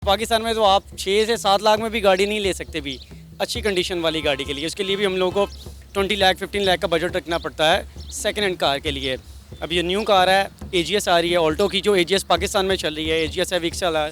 पाकिस्तान में तो आप 6 से 7 लाख में भी गाड़ी नहीं ले सकते भी अच्छी कंडीशन वाली गाड़ी के लिए। उसके लिए भी हम लोगों को 20 लाख 15 लाख का बजट रखना पड़ता है सेकेंड हैंड कार के लिए। अब ये न्यू कार है, एजीएस आ रही है, ऑल्टो की जो एजीएस पाकिस्तान में चल रही है, एजीएस है, विक्सल है,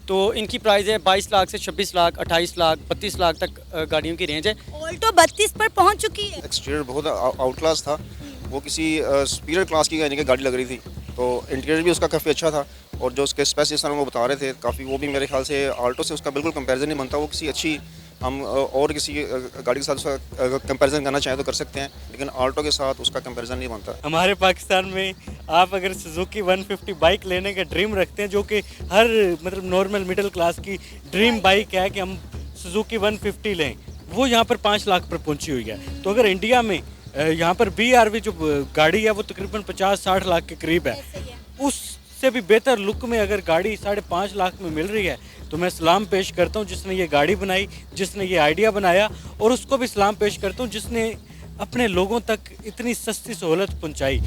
तो इनकी प्राइस है 22 लाख से 26 लाख, 28 लाख, 32 लाख तक गाड़ियों की रेंज है। ऑल्टो 32 पर पहुंच चुकी है। एक्सटीरियर बहुत आउट क्लास था, वो किसी सुपीरियर क्लास की यानी कि गाड़ी लग रही थी, तो इंटीरियर भी उसका काफ़ी अच्छा था और जो उसके स्पेस जिस तरह वो बता रहे थे काफ़ी, वो भी मेरे ख्याल से आल्टो से उसका बिल्कुल कंपैरिजन नहीं बनता। वो किसी अच्छी हम और किसी गाड़ी के साथ उसका कंपैरिजन करना चाहें तो कर सकते हैं, लेकिन आल्टो के साथ उसका कंपैरिजन नहीं बनता। हमारे पाकिस्तान में आप अगर सुजुकी 150 बाइक लेने का ड्रीम रखते हैं, जो कि हर मतलब नॉर्मल मिडिल क्लास की ड्रीम बाइक है कि हम सुजुकी 150 लें, वो यहाँ पर 5 लाख पर पहुँची हुई है। तो अगर इंडिया में यहाँ पर BRV जो गाड़ी है वो तकरीबन 50-60 लाख के करीब है, उससे भी बेहतर लुक में अगर गाड़ी 5.5 लाख में मिल रही है तो मैं सलाम पेश करता हूँ जिसने ये गाड़ी बनाई, जिसने ये आइडिया बनाया, और उसको भी सलाम पेश करता हूँ जिसने अपने लोगों तक इतनी सस्ती सहूलत पहुँचाई।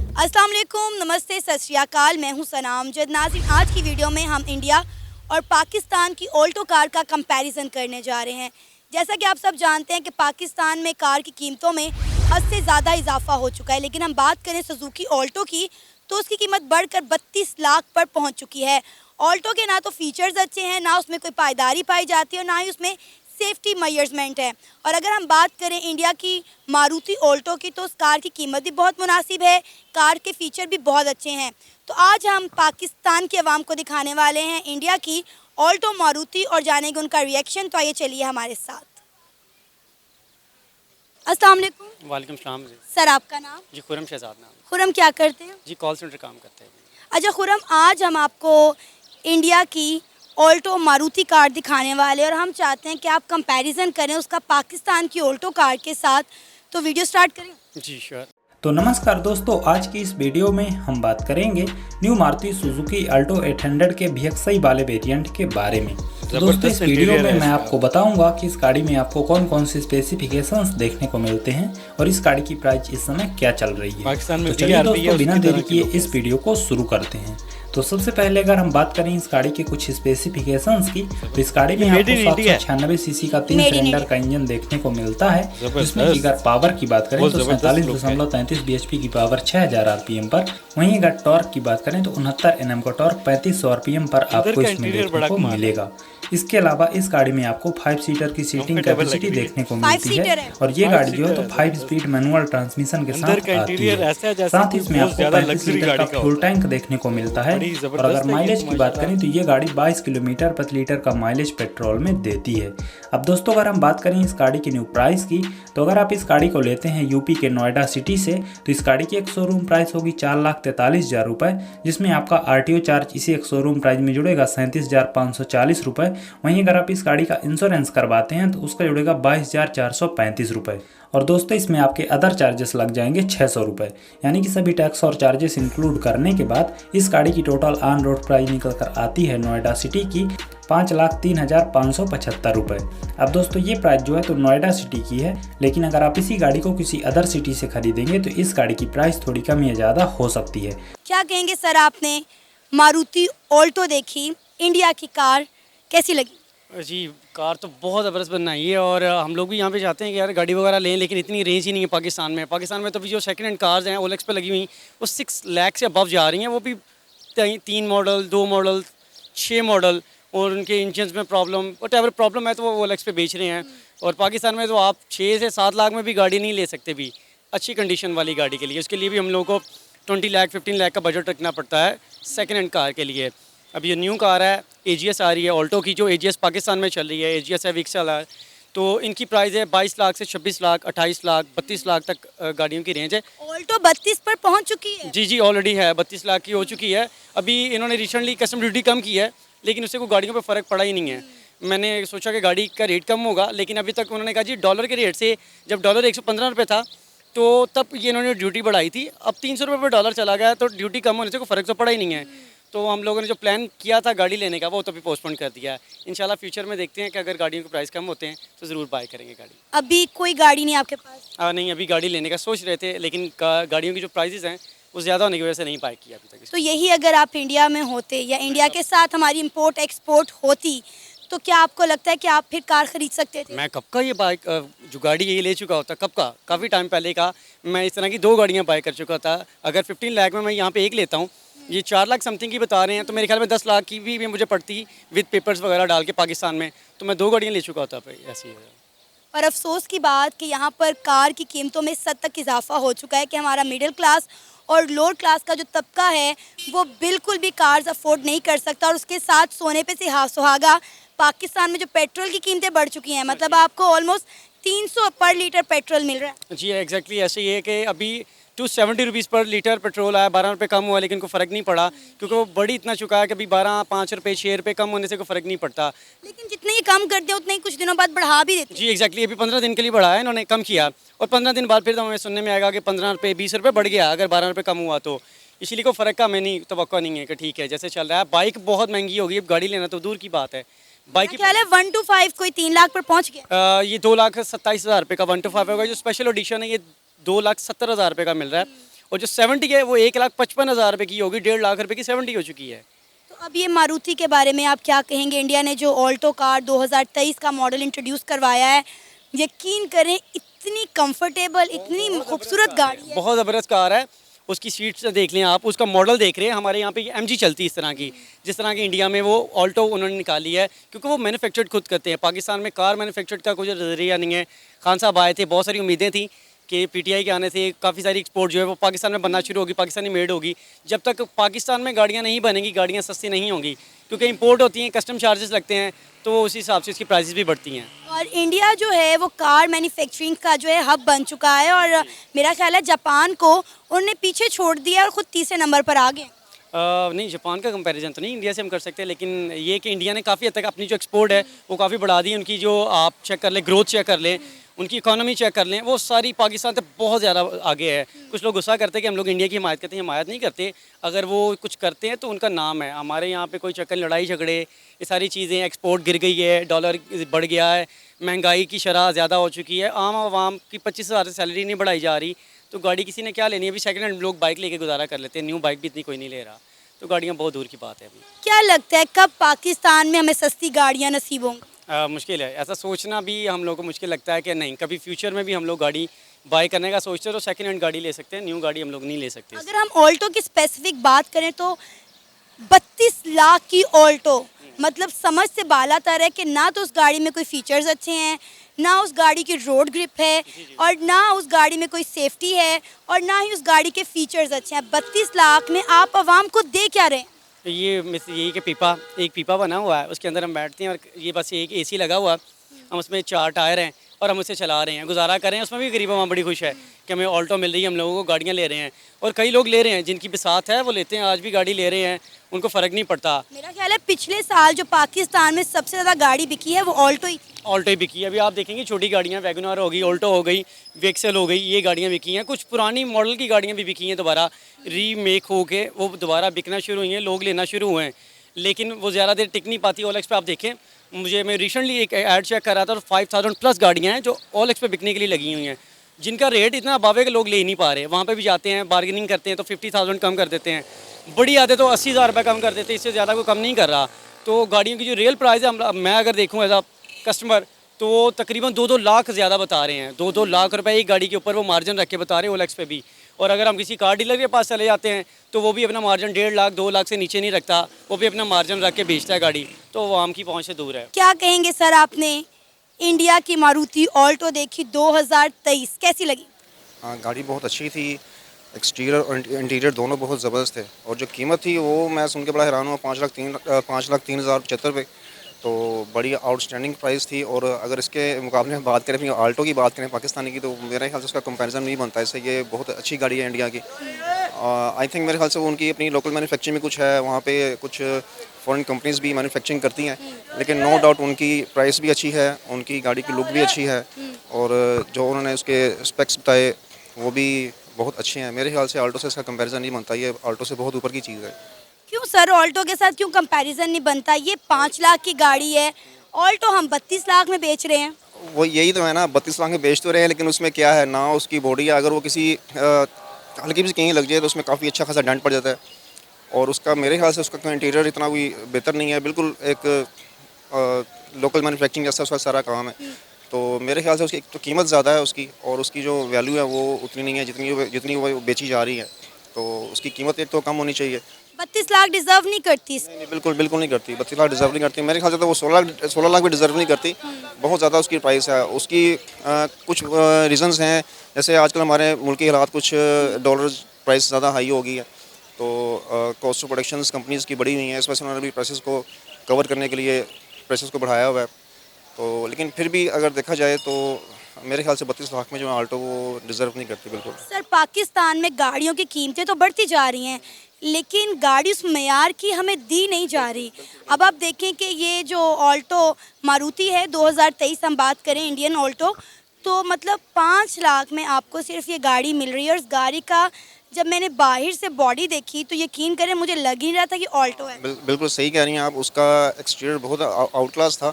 अस्सलाम वालेकुम, नमस्ते, सत श्री अकाल। मैं हूँ सनाम जद। नाज़रीन, आज की वीडियो में हम इंडिया और पाकिस्तान की ऑल्टो कार का कंपैरिजन करने जा रहे हैं। जैसा कि आप सब जानते हैं कि पाकिस्तान में कार की कीमतों में हद से ज़्यादा इजाफा हो चुका है, लेकिन हम बात करें सुजुकी ऑल्टो की तो उसकी कीमत बढ़कर 32 लाख पर पहुंच चुकी है। ऑल्टो के ना तो फीचर्स अच्छे हैं, ना उसमें कोई पायदारी पाई जाती है और ना ही उसमें सेफ्टी मेजर्समेंट है। और अगर हम बात करें इंडिया की मारुति ऑल्टो की तो उस कार की कीमत भी बहुत मुनासिब है, कार के फीचर भी बहुत अच्छे हैं। तो आज हम पाकिस्तान के अवाम को दिखाने वाले हैं इंडिया की ऑल्टो मारुति और जानेंगे उनका रिएक्शन। तो आइए चलिए हमारे साथ। अस्सलाम वालेकुम। वालेकुम सलाम जी। सर, आपका नाम? जी खुरम शहजाद नाम। खुरम, क्या करते हैं? जी कॉल सेंटर काम करते हैं। अच्छा खुरम, आज हम आपको इंडिया की ऑल्टो मारुति कार दिखाने वाले और हम चाहते हैं कि आप कंपैरिजन करें उसका पाकिस्तान की ऑल्टो कार के साथ। तो वीडियो स्टार्ट करें? जी श्योर। तो नमस्कार दोस्तों, आज की इस वीडियो में हम बात करेंगे न्यू मारुति सुजुकी अल्टो 800 के VXI वाले वेरिएंट के बारे में। तो दोस्तों, इस वीडियो में मैं आपको बताऊंगा कि इस गाड़ी में आपको कौन कौन से स्पेसिफिकेशंस देखने को मिलते हैं और इस गाड़ी की प्राइस इस समय क्या चल रही है। पाकिस्तान में तो चलिए दोस्तों, बिना देरी किए इस वीडियो को शुरू करते हैं। तो सबसे पहले अगर हम बात करें इस गाड़ी के कुछ स्पेसिफिकेशंस की, तो इस गाड़ी में आपको 796 सीसी का 3 सिलेंडर का इंजन देखने को मिलता है, जिसमें अगर पावर की बात करें तो 47.33 bhp की पावर 6000 RPM पर। वहीं अगर टॉर्क की बात करें तो 69 Nm का टॉर्क 3500 RPM पर आपको इसमें देखने को मिलेगा। इसके अलावा इस गाड़ी में आपको 5 सीटर की सीटिंग कैपेसिटी देखने को मिलती है और ये गाड़ी जो है तो 5 स्पीड मैनुअल ट्रांसमिशन के साथ आती है। साथ ही इसमें आपको 35 लीटर का फ्यूल टैंक देखने को मिलता है। और अगर माइलेज की बात करें तो ये गाड़ी 22 किलोमीटर प्रति लीटर का माइलेज पेट्रोल में देती है। अब दोस्तों, अगर हम बात करें इस गाड़ी की न्यू प्राइस की, तो अगर आप इस गाड़ी को लेते हैं यूपी के नोएडा सिटी से, तो इस गाड़ी की एक शोरूम प्राइस होगी 4,43,000 रुपये, जिसमें आपका RTO चार्ज इसी एक शोरूम प्राइस में जुड़ेगा 37,540 रुपये। वहीं अगर आप इस गाड़ी का इंश्योरेंस करवाते हैं तो उसका जुड़ेगा 22,435 रुपये। और दोस्तों, इसमें आपके अदर चार्जेस लग जाएंगे 600 रुपये। यानी कि सभी टैक्स और चार्जेस इंक्लूड करने के बाद इस गाड़ी की टोटल ऑन रोड प्राइस निकल कर आती है नोएडा सिटी की 5,03,575 रुपये। अब दोस्तों, ये प्राइस जो है तो नोएडा सिटी की है, लेकिन अगर आप इसी गाड़ी को किसी अदर सिटी से खरीदेंगे तो इस गाड़ी की प्राइस थोड़ी कम या ज़्यादा हो सकती है। क्या कहेंगे सर, आपने मारुति ऑल्टो देखी, इंडिया की कार कैसी लगी? जी कार तो बहुत ज़बरदस्त बनाई है और हम लोग भी यहाँ पे चाहते हैं कि यार गाड़ी वगैरह लें, लेकिन इतनी रेंज ही नहीं है पाकिस्तान में। पाकिस्तान में तो भी जो सेकंड हैंड कार्स हैं OLX पे लगी हुई वो 6 लाख से अबव जा रही हैं, वो भी 3 मॉडल, 2 मॉडल, 6 मॉडल, और उनके इंजन में प्रॉब्लम, वट एवर प्रॉब्लम है तो वो OLX पे बेच रहे हैं। और पाकिस्तान में तो आप 6 से 7 लाख में भी गाड़ी नहीं ले सकते भी अच्छी कंडीशन वाली गाड़ी के लिए। उसके लिए भी हम लोगों को 20 लाख 15 लाख का बजट रखना पड़ता है सेकेंड हैंड कार के लिए। अब ये न्यू कार है, एजीएस आ रही है, ऑल्टो की जो एजीएस पाकिस्तान में चल रही है, एजीएस है, विक्सल है, तो इनकी प्राइस है 22 लाख से 26 लाख, 28 लाख, 32 लाख तक गाड़ियों की रेंज है। ऑल्टो 32 पर पहुंच चुकी है? जी ऑलरेडी है, 32 लाख की हो चुकी है। अभी इन्होंने रिसेंटली कस्टम ड्यूटी कम की है, लेकिन उससे कोई गाड़ियों पर फ़र्क पड़ा ही नहीं है। मैंने सोचा कि गाड़ी का रेट कम होगा, लेकिन अभी तक उन्होंने कहा जी डॉलर के रेट से, जब डॉलर 115 रुपये था तो तब ये इन्होंने ड्यूटी बढ़ाई थी, अब 300 रुपये पर डॉलर चला गया, तो ड्यूटी कम होने से कोई फ़र्क तो पड़ा ही नहीं है। तो हम लोगों ने जो प्लान किया था गाड़ी लेने का वो तो भी पोस्टपोन कर दिया है। इंशाल्लाह फ्यूचर में देखते हैं कि अगर गाड़ियों के प्राइस कम होते हैं तो ज़रूर बाय करेंगे गाड़ी। अभी कोई गाड़ी नहीं आपके पास? नहीं, अभी गाड़ी लेने का सोच रहे थे, लेकिन गाड़ियों की जो प्राइसेस हैं वो ज़्यादा होने की वजह से नहीं बाइक किया अभी तक। तो यही अगर आप इंडिया में होते या इंडिया के साथ हमारी इंपोर्ट एक्सपोर्ट होती तो क्या आपको लगता है कि आप फिर कार खरीद सकते थे? मैं कब का ये बाइक जो गाड़ी ये ले चुका होता, कब का, काफ़ी टाइम पहले का मैं इस तरह की 2 गाड़ियाँ बाय कर चुका था। अगर 15 लाख में मैं यहाँ पे एक लेता हूँ, ये 4 लाख समथिंग की बता रहे हैं, तो मेरे ख्याल में 10 लाख की भी मुझे पड़ती विद पेपर्स वगैरह डाल के पाकिस्तान में, तो मैं 2 गाड़ियाँ ले चुका होता भाई, ऐसी है। और अफसोस की बात कि यहाँ पर कार की कीमतों में इस हद तक इजाफा हो चुका है कि हमारा मिडिल क्लास और लोअर क्लास का जो तबका है वो बिल्कुल भी कार्स अफोर्ड नहीं कर सकता। और उसके साथ सोने पे सुहागा पाकिस्तान में जो पेट्रोल की कीमतें बढ़ चुकी हैं, मतलब आपको ऑलमोस्ट 300 पर लीटर पेट्रोल मिल रहा है। जी एग्जैक्टली ऐसे ही है कि अभी 270 रुपीज़ पर लीटर पेट्रोल आया, 12 रुपये कम हुआ लेकिन कोई फ़र्क नहीं पड़ा, क्योंकि वो बढ़ी इतना चुका है कि अभी 12, 5 रुपये, 6 रुपये कम होने से कोई फ़र्क नहीं पड़ता। लेकिन जितने ही कम करते हैं उतने ही कुछ दिनों बाद बढ़ा भी देते हैं। जी एग्जैक्टली अभी 15 दिन के लिए बढ़ाया इन्होंने, कम किया, और 15 दिन बाद फिर तो हमें सुनने में आएगा कि 15 रुपये, 20 रुपये बढ़ गया अगर 12 रुपये कम हुआ तो। इसीलिए कोई फ़र्क का हमें नहीं तवक्को नहीं है कि ठीक है जैसे चल रहा है। बाइक बहुत महंगी होगी, अब गाड़ी लेना तो दूर की बात है। बाइक ख्याल है 1 to 5 कोई 3 लाख पर पहुँच गया। ये 2,27,000 रुपये का 1 to 5 होगा। जो स्पेशल एडिशन है ये 2,70,000 रुपये का मिल रहा है, और जो 70 है वो 1,55,000 रुपये की होगी, 1.5 लाख रुपये की 70 हो चुकी है। तो अब ये मारुति के बारे में आप क्या कहेंगे? इंडिया ने जो ऑल्टो कार 2023 का मॉडल इंट्रोड्यूस करवाया है, यकीन करें इतनी कंफर्टेबल, इतनी खूबसूरत गाड़ी है, बहुत ज़बरदस्त कार है। उसकी सीट्स देख लें आप, उसका मॉडल देख रहे हैं, हमारे यहाँ पे MG चलती है इस तरह की, जिस तरह की इंडिया में वो ऑल्टो उन्होंने निकाली है, क्योंकि वो मैन्युफैक्चर्ड खुद करते हैं। पाकिस्तान में कार मैन्युफैक्चर्ड का कोई नज़रिया नहीं है। खान साहब आए थे, बहुत सारी उम्मीदें थी कि PTI के आने से काफ़ी सारी एक्सपोर्ट जो है वो पाकिस्तान में बनना शुरू होगी, पाकिस्तानी मेड होगी। जब तक पाकिस्तान में गाड़ियाँ नहीं बनेंगी, गाड़ियाँ सस्ती नहीं होंगी, क्योंकि इंपोर्ट होती हैं, कस्टम चार्जेस लगते हैं, तो उस हिसाब से इसकी प्राइसेस भी बढ़ती हैं। और इंडिया जो है वो कार मैन्युफैक्चरिंग का जो है हब बन चुका है, और मेरा ख्याल है जापान को उन्होंने पीछे छोड़ दिया और ख़ुद तीसरे नंबर पर आ गए। नहीं, जापान का कंपैरिजन तो नहीं इंडिया से हम कर सकते, लेकिन ये कि इंडिया ने काफ़ी हद तक अपनी जो एक्सपोर्ट है वो काफ़ी बढ़ा दी। उनकी जो आप चेक कर लें, ग्रोथ चेक कर लें, उनकी इकोनॉमी चेक कर लें, वो सारी पाकिस्तान से बहुत ज़्यादा आगे है। कुछ लोग गुस्सा करते हैं कि हम लोग इंडिया की हिमायत करते हैं, हिमायत नहीं करते। अगर वो कुछ करते हैं तो उनका नाम है। हमारे यहाँ पे कोई चक्कर लड़ाई झगड़े, ये सारी चीज़ें, एक्सपोर्ट गिर गई है, डॉलर बढ़ गया है, महंगाई की शरह ज़्यादा हो चुकी है, आम आवाम की 25,000 से सैलरी नहीं बढ़ाई जा रही, तो गाड़ी किसी ने क्या लेनी है? अभी सेकंड हैंड लोग बाइक लेके गुजारा कर लेते हैं, न्यू बाइक भी इतनी कोई नहीं ले रहा, तो गाड़ियाँ बहुत दूर की बात है अभी। क्या लगता है कब पाकिस्तान में हमें सस्ती गाड़ियाँ नसीब होंगी? मुश्किल है, ऐसा सोचना भी हम लोगों को मुश्किल लगता है कि नहीं, कभी फ्यूचर में भी हम लोग गाड़ी बाय करने का सोचते हैं तो सेकंड हैंड गाड़ी ले सकते हैं, न्यू गाड़ी हम लोग नहीं ले सकते। अगर हम ऑल्टो की स्पेसिफिक बात करें तो 32 लाख की ऑल्टो, मतलब समझ से बाला तर है कि ना तो उस गाड़ी में कोई फीचर्स अच्छे हैं, ना उस गाड़ी की रोड ग्रिप है, और ना उस गाड़ी में कोई सेफ्टी है, और ना ही उस गाड़ी के फीचर्स अच्छे हैं। 32 लाख में आप आवाम को दे क्या रहे हैं? ये यही कि एक पीपा बना हुआ है, उसके अंदर हम बैठते हैं, और ये बस एक AC लगा हुआ है, हम उसमें 4 टायर हैं और हम उसे चला रहे हैं, गुजारा कर रहे हैं। उसमें भी गरीब आवाम बड़ी खुश है कि हमें ऑल्टो मिल रही है, हम लोगों को गाड़ियाँ ले रहे हैं, और कई लोग ले रहे हैं जिनकी बिसात है वो लेते हैं, आज भी गाड़ी ले रहे हैं, उनको फ़र्क नहीं पड़ता। मेरा ख्याल है पिछले साल जो पाकिस्तान में सबसे ज़्यादा गाड़ी बिकी है वो ऑल्टो ही थी। ऑल्टो ही बिकी है। अभी आप देखेंगे छोटी गाड़ियाँ, वैगनआर हो गई, ऑल्टो हो गई, वेक्सल हो गई, ये गाड़ियाँ बिकी हैं। कुछ पुरानी मॉडल की गाड़ियाँ भी बिकी हैं, दोबारा रीमेक हो के वो दोबारा बिकना शुरू हुई हैं, लोग लेना शुरू हुए हैं, लेकिन वो ज़्यादा देर टिक नहीं पाती। OLX पे आप देखें, मैं रिसेंटली एक ऐड चेक कर रहा था, और 5,000 प्लस गाड़ियाँ हैं जो OLX पे बिकने के लिए लगी हुई हैं, जिनका रेट इतना अबाव है कि लोग ले ही नहीं पा रहे। वहाँ पे भी जाते हैं, बार्गेनिंग करते हैं तो 50,000 कम कर देते हैं, बड़ी आते तो 80,000 रुपये कम कर देते हैं, इससे ज़्यादा कोई कम नहीं कर रहा। तो गाड़ियों की जो रियल प्राइस है, मैं अगर देखूँ एज अ कस्टमर, तो वो तकरीबन 2-2 लाख ज़्यादा बता रहे हैं। 2-2 लाख रुपए एक गाड़ी के ऊपर वो मार्जिन रख के बता रहे हैं OLX पे भी। और अगर हम किसी कार डीलर के पास चले जाते हैं तो वो भी अपना मार्जिन 1.5 लाख 2 लाख से नीचे नहीं रखता, वो भी अपना मार्जिन रख के बेचता है गाड़ी, तो वो आम की पहुँच से दूर है। क्या कहेंगे सर, आपने इंडिया की मारुति ऑल्टो देखी 2023, कैसी लगी? हाँ, गाड़ी बहुत अच्छी थी, एक्सटीरियर और इंटीरियर दोनों बहुत ज़बरदस्त थे, और जो कीमत थी वो मैं सुन के बड़ा हैरान हुआ, 5,03,075 रुपये, तो बड़ी आउटस्टैंडिंग प्राइस थी। और अगर इसके मुकाबले में बात करें, अपनी ऑल्टो की बात करें पाकिस्तानी की, तो मेरे ख्याल से उसका कंपैरिजन नहीं बनता। इससे ये बहुत अच्छी गाड़ी है इंडिया की। आई थिंक मेरे ख्याल से वो उनकी अपनी लोकल मैन्युफैक्चरिंग में कुछ है, वहाँ पे कुछ फॉरेन कंपनीज भी मैन्युफैक्चरिंग करती हैं, लेकिन नो डाउट उनकी प्राइस भी अच्छी है, उनकी गाड़ी की लुक भी अच्छी है, और जो उन्होंने उसके स्पेक्स बताए वो भी बहुत अच्छे हैं। मेरे ख्याल से ऑल्टो से इसका कंपैरिजन नहीं बनता, ये ऑल्टो से बहुत ऊपर की चीज़ है। क्यों सर, ऑल्टो के साथ क्यों कंपैरिजन नहीं बनता? ये 5 लाख की गाड़ी है, ऑल्टो हम 32 लाख में बेच रहे हैं। वो यही तो है ना, 32 लाख में बेच तो रहे हैं, लेकिन उसमें क्या है ना, उसकी बॉडी है, अगर वो किसी हल्की भी कहीं लग जाए तो उसमें काफ़ी अच्छा खासा डेंट पड़ जाता है। और उसका मेरे ख्याल से उसका इंटीरियर इतना कोई बेहतर नहीं है, बिल्कुल एक लोकल मैन्युफैक्चरिंग जैसा उसका सारा काम है। तो मेरे ख्याल से उसकी एक तो कीमत ज़्यादा है उसकी, और उसकी जो वैल्यू है वो उतनी नहीं है जितनी वो बेची जा रही है। तो उसकी कीमत एक तो कम होनी चाहिए। 32 लाख डिजर्व नहीं करती इसको। नहीं, बिल्कुल बिल्कुल नहीं करती, 32 लाख डिजर्व नहीं करती। मेरे ख्याल से तो वो 16 लाख भी डिजर्व नहीं करती। बहुत ज़्यादा उसकी प्राइस है। उसकी कुछ रीज़न्स हैं, जैसे आजकल हमारे मुल्क के हालात, कुछ डॉलर प्राइस ज़्यादा हाई हो गई है, तो कॉस्ट ऑफ प्रोडक्शन कंपनीज़ की बढ़ी हुई हैं, इस वजह से उन्होंने भी प्राइसेस को कवर करने के लिए प्राइसेस को बढ़ाया हुआ है। तो लेकिन फिर भी अगर देखा जाए तो मेरे ख्याल से 32 लाख में जो आल्टो वो डिज़र्व नहीं करती बिल्कुल। सर, पाकिस्तान में गाड़ियों की कीमतें तो बढ़ती जा रही हैं, लेकिन गाड़ी उस मयार की हमें दी नहीं जा रही। अब आप देखें कि ये जो ऑल्टो मारुति है, 2023 हम बात करें इंडियन ऑल्टो, तो मतलब 5 लाख में आपको सिर्फ ये गाड़ी मिल रही है। और इस गाड़ी का जब मैंने बाहर से बॉडी देखी तो यकीन करें मुझे लग ही नहीं रहा था कि ऑल्टो है। बिल्कुल सही कह रही हैं आप। उसका एक्सटीरियर बहुत आउट क्लास था,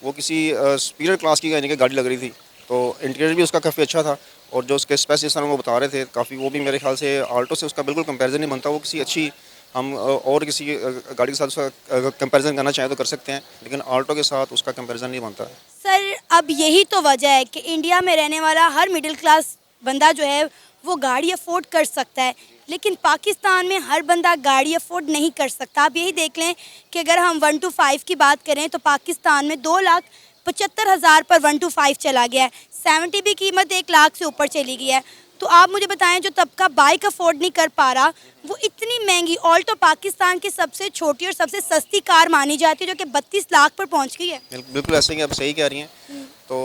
वो किसी सुपीरियर क्लास की यानी कि गाड़ी लग रही थी। तो इंटीरियर भी उसका काफ़ी अच्छा था, और जो उसके स्पेस जिस तरह वो बता रहे थे काफ़ी, वो भी मेरे ख्याल से आल्टो से उसका बिल्कुल कंपैरिजन नहीं बनता। वो किसी अच्छी, हम और किसी गाड़ी के साथ उसका कंपैरिजन करना चाहें तो कर सकते हैं, लेकिन आल्टो के साथ उसका कंपैरिजन नहीं बनता। सर, अब यही तो वजह है कि इंडिया में रहने वाला हर मिडिल क्लास बंदा जो है वो गाड़ी अफोर्ड कर सकता है, लेकिन पाकिस्तान में हर बंदा गाड़ी अफोर्ड नहीं कर सकता। आप यही देख लें कि अगर हम 1 to 5 की बात करें तो पाकिस्तान में 2,75,000 पर 1 to 5 चला गया है। 70 भी कीमत 1 लाख से ऊपर चली गई है। तो आप मुझे बताएं, जो तबका बाइक अफोर्ड नहीं कर पा रहा, वो इतनी महंगी ऑल्टो पाकिस्तान की सबसे छोटी और सबसे सस्ती कार मानी जाती है, जो कि 32 लाख पर पहुंच गई है। बिल्कुल ऐसे ही आप सही कह रही हैं। तो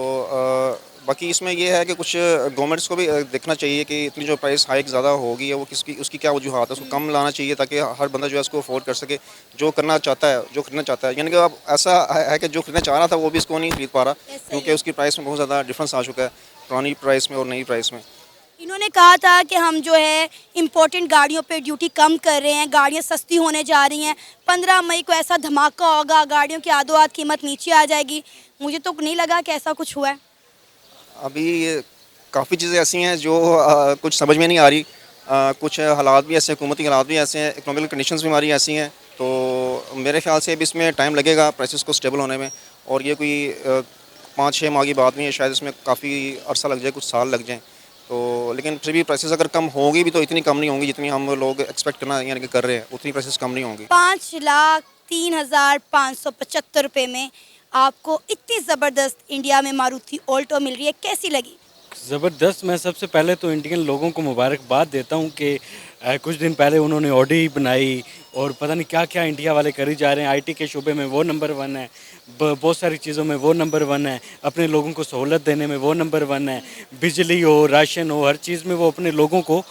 बाकी इसमें ये है कि कुछ गवर्नमेंट्स को भी देखना चाहिए कि इतनी जो प्राइस हाइक ज़्यादा होगी है वो किसकी, उसकी क्या वजूहत है, उसको कम लाना चाहिए ताकि हर बंदा जो है उसको अफोर्ड कर सके, जो करना चाहता है, जो खरीदना चाहता है। यानी कि अब ऐसा है कि जो खरीदना चाह रहा था वो भी इसको नहीं खरीद पा रहा, क्योंकि उसकी प्राइस में बहुत ज़्यादा डिफरेंस आ चुका है पुरानी प्राइस में और नई प्राइस में। इन्होंने कहा था कि हम जो है इम्पोर्टेंट गाड़ियों पे ड्यूटी कम कर रहे हैं, गाड़ियाँ सस्ती होने जा रही हैं, 15 मई को ऐसा धमाका होगा, गाड़ियों की आधो आध कीमत नीचे आ जाएगी। मुझे तो नहीं लगा कि ऐसा कुछ हुआ है। अभी काफ़ी चीज़ें ऐसी हैं जो कुछ समझ में नहीं आ रही। कुछ हालात भी ऐसे, हुकूमती हालात भी ऐसे हैं, इकोनॉमिकल कंडीशंस भी हमारी ऐसी हैं। तो मेरे ख्याल से अब इसमें टाइम लगेगा प्राइसेस को स्टेबल होने में, और ये कोई 5-6 माह की बात नहीं है, शायद इसमें काफ़ी अरसा लग जाए, कुछ साल लग जाएँ। तो लेकिन फिर भी प्राइसेस अगर कम होंगी भी तो इतनी कम नहीं होंगी जितनी हम लोग एक्सपेक्ट करना यानी कि कर रहे हैं, उतनी प्राइसेस कम नहीं होंगी। 5,03,575 रुपये में आपको इतनी ज़बरदस्त इंडिया में मारुति ऑल्टो मिल रही है, कैसी लगी? ज़बरदस्त। मैं सबसे पहले तो इंडियन लोगों को मुबारकबाद देता हूं कि कुछ दिन पहले उन्होंने ऑडी बनाई, और पता नहीं क्या क्या इंडिया वाले करी जा रहे हैं। आईटी के शोबे में वो नंबर 1 है, बहुत सारी चीज़ों में वो नंबर 1 है, अपने लोगों को सहूलत देने में वो नंबर 1 है, बिजली हो, राशन हो, हर चीज़ में वो अपने लोगों को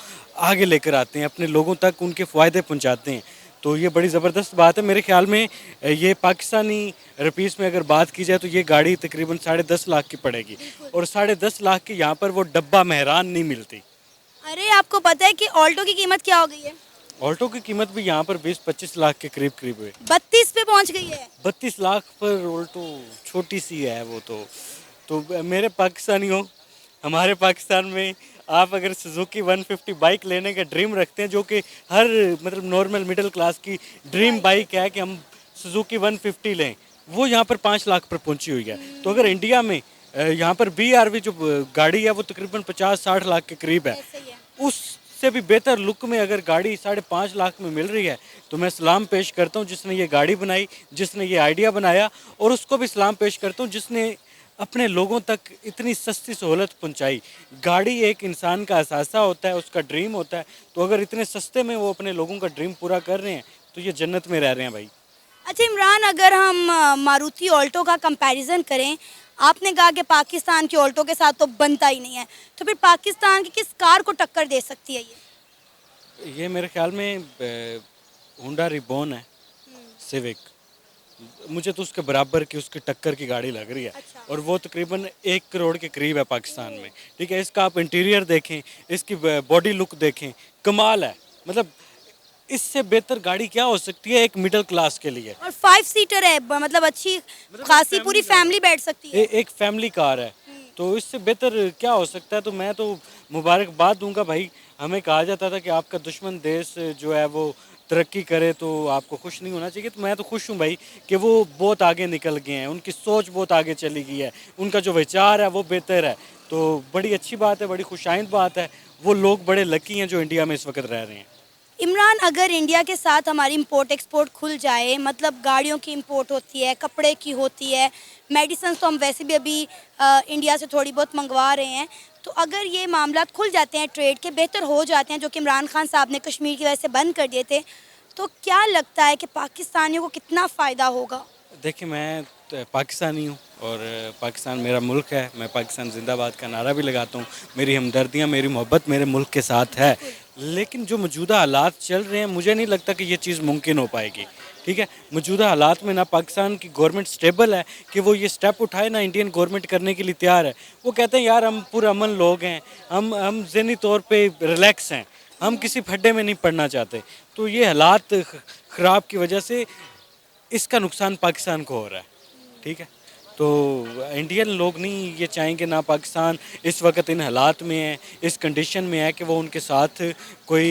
आगे लेकर आते हैं, अपने लोगों तक उनके फ़ायदे पहुँचाते हैं। तो ये बड़ी ज़बरदस्त बात है। मेरे ख्याल में ये पाकिस्तानी रुपीस में अगर बात की जाए तो ये गाड़ी तकरीबन 10.5 लाख की पड़ेगी, और 10.5 लाख की यहाँ पर वो डब्बा मेहरान नहीं मिलती। अरे, आपको पता है कि ऑल्टो की कीमत क्या हो गई है? ऑल्टो की कीमत भी यहाँ पर 20-25 लाख के करीब करीब है। 32 पे पहुंच गई है। 32 लाख पर ऑल्टो छोटी सी है वो तो मेरे पाकिस्तानियों, हमारे पाकिस्तान में आप अगर सुजुकी 150 बाइक लेने का ड्रीम रखते हैं, जो कि हर मतलब नॉर्मल मिडिल क्लास की ड्रीम बाइक है कि हम सुजुकी 150 लें, वो यहाँ पर 5 लाख पर पहुंची हुई है। तो अगर इंडिया में यहाँ पर BRV जो गाड़ी है वो तकरीबन 50-60 लाख के करीब है, उससे भी बेहतर लुक में अगर गाड़ी 5.5 लाख में मिल रही है तो मैं सलाम पेश करता हूँ जिसने ये गाड़ी बनाई, जिसने ये आइडिया बनाया, और उसको भी सलाम पेश करता हूँ जिसने अपने लोगों तक इतनी सस्ती सहूलत पहुंचाई। गाड़ी एक इंसान का असासा होता है, उसका ड्रीम होता है, तो अगर इतने सस्ते में वो अपने लोगों का ड्रीम पूरा कर रहे हैं तो ये जन्नत में रह रहे हैं भाई। अच्छा इमरान, अगर हम मारुति ऑल्टो का कंपैरिजन करें, आपने कहा कि पाकिस्तान की ऑल्टो के साथ तो बनता ही नहीं है, तो फिर पाकिस्तान की किस कार को टक्कर दे सकती है ये मेरे ख्याल में होंडा रिबॉर्न है, सिविक। मुझे तो उसके बराबर की, उसकी टक्कर की गाड़ी लग रही है। अच्छा। और वो तकरीबन 1 करोड़ के करीब है पाकिस्तान में। ठीक है, इसका आप इंटीरियर देखें, इसकी बॉडी लुक देखें, कमाल है। मतलब इससे बेहतर गाड़ी क्या हो सकती है एक मिडिल क्लास के लिए। और 5 सीटर है, मतलब अच्छी खासी पूरी फैमिली बैठ सकती है। एक फैमिली कार है, तो इससे बेहतर क्या हो सकता है। तो मैं तो मुबारकबाद दूंगा भाई हमें कहा जाता था कि आपका दुश्मन देश जो है वो तरक्की करे तो आपको खुश नहीं होना चाहिए। तो मैं तो खुश हूँ भाई कि वो बहुत आगे निकल गए हैं, उनकी सोच बहुत आगे चली गई है, उनका जो विचार है वो बेहतर है। तो बड़ी अच्छी बात है, बड़ी खुशाइंद बात है। वो लोग बड़े लकी हैं जो इंडिया में इस वक्त रह रहे हैं। इमरान, अगर इंडिया के साथ हमारी इंपोर्ट एक्सपोर्ट खुल जाए, मतलब गाड़ियों की इंपोर्ट होती है, कपड़े की होती है, मेडिसिन तो हम वैसे भी अभी इंडिया से थोड़ी बहुत मंगवा रहे हैं, तो अगर ये मामला खुल जाते हैं, ट्रेड के बेहतर हो जाते हैं, जो कि इमरान खान साहब ने कश्मीर की वजह से बंद कर दिए थे, तो क्या लगता है कि पाकिस्तानियों को कितना फ़ायदा होगा? देखिए, मैं पाकिस्तानी हूँ और पाकिस्तान मेरा मुल्क है। मैं पाकिस्तान जिंदाबाद का नारा भी लगाता हूँ। मेरी हमदर्दियाँ, मेरी मोहब्बत मेरे मुल्क के साथ है। लेकिन जो मौजूदा हालात चल रहे हैं, मुझे नहीं लगता कि ये चीज़ मुमकिन हो पाएगी। ठीक है, मौजूदा हालात में ना पाकिस्तान की गवर्नमेंट स्टेबल है कि वो ये स्टेप उठाए, ना इंडियन गवर्नमेंट करने के लिए तैयार है। वो कहते हैं यार हम पुरअमन लोग हैं, हम ज़हनी तौर पे रिलैक्स हैं, हम किसी फड्डे में नहीं पड़ना चाहते। तो ये हालात ख़राब की वजह से इसका नुकसान पाकिस्तान को हो रहा है। ठीक है, तो इंडियन लोग नहीं ये चाहेंगे, ना पाकिस्तान इस वक्त इन हालात में है, इस कंडीशन में है कि वो उनके साथ कोई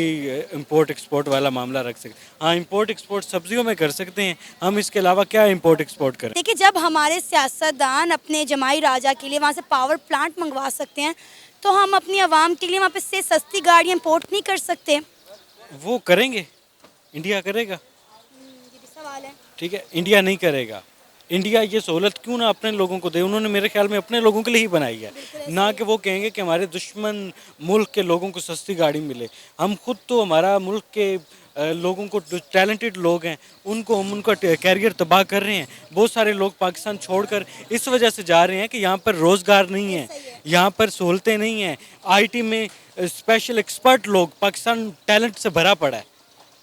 इंपोर्ट एक्सपोर्ट वाला मामला रख सके। हाँ, इंपोर्ट एक्सपोर्ट सब्जियों में कर सकते हैं हम, इसके अलावा क्या इंपोर्ट एक्सपोर्ट करें। देखिए, जब हमारे सियासतदान अपने जमाई राजा के लिए वहाँ से पावर प्लांट मंगवा सकते हैं, तो हम अपनी आवाम के लिए वहाँ पे से सस्ती गाड़ियाँ इंपोर्ट नहीं कर सकते? वो करेंगे, इंडिया करेगा। ये भी सवाल है। ठीक है, इंडिया नहीं करेगा। इंडिया ये सहूलत क्यों ना अपने लोगों को दे? उन्होंने मेरे ख्याल में अपने लोगों के लिए ही बनाई है, ना कि वो कहेंगे कि हमारे दुश्मन मुल्क के लोगों को सस्ती गाड़ी मिले। हम खुद तो हमारा मुल्क के लोगों को, जो टैलेंटेड लोग हैं, उनको हम उनका कैरियर तबाह कर रहे हैं। बहुत सारे लोग पाकिस्तान छोड़कर इस वजह से जा रहे हैं कि यहाँ पर रोज़गार नहीं है, यहाँ पर सहूलतें नहीं हैं। आईटी में स्पेशल एक्सपर्ट लोग, पाकिस्तान टैलेंट से भरा पड़ा है,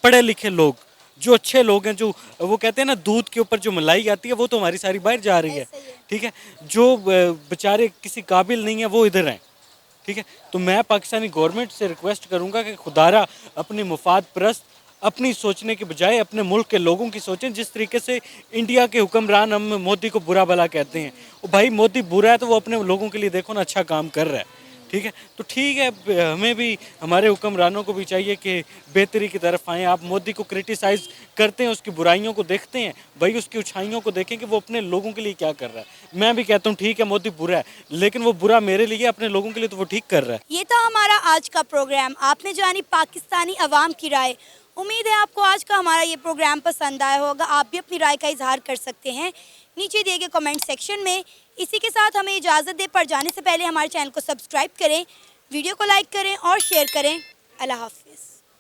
पढ़े लिखे लोग, जो अच्छे लोग हैं, जो वो कहते हैं ना दूध के ऊपर जो मलाई आती है, वो तो हमारी सारी बाहर जा रही है। ठीक है, जो बेचारे किसी काबिल नहीं है वो इधर हैं। ठीक है, तो मैं पाकिस्तानी गवर्नमेंट से रिक्वेस्ट करूंगा कि खुदारा अपने मुफाद परस्त अपनी सोचने के बजाय अपने मुल्क के लोगों की सोचें। जिस तरीके से इंडिया के हुक्मरान हम मोदी को बुरा भला कहते हैं, वो भाई मोदी बुरा है तो वो अपने लोगों के लिए देखो ना अच्छा काम कर रहा है। ठीक है, तो ठीक है, हमें भी, हमारे हुक्मरानों को भी चाहिए कि बेहतरी की तरफ आएँ। आप मोदी को क्रिटिसाइज़ करते हैं, उसकी बुराइयों को देखते हैं, भाई उसकी अच्छाइयों को देखें कि वो अपने लोगों के लिए क्या कर रहा है। मैं भी कहता हूँ ठीक है मोदी बुरा है, लेकिन वो बुरा मेरे लिए, अपने लोगों के लिए तो वो ठीक कर रहा है। ये था हमारा आज का प्रोग्राम। आपने जानी पाकिस्तानी अवाम की राय। उम्मीद है आपको आज का हमारा ये प्रोग्राम पसंद आया होगा। आप भी अपनी राय का इजहार कर सकते हैं नीचे दिए गए कमेंट सेक्शन में। इसी के साथ हमें इजाज़त दे, पर जाने से पहले हमारे चैनल को सब्सक्राइब करें, वीडियो को लाइक करें और शेयर करें। अल्लाह हाफ़िज़।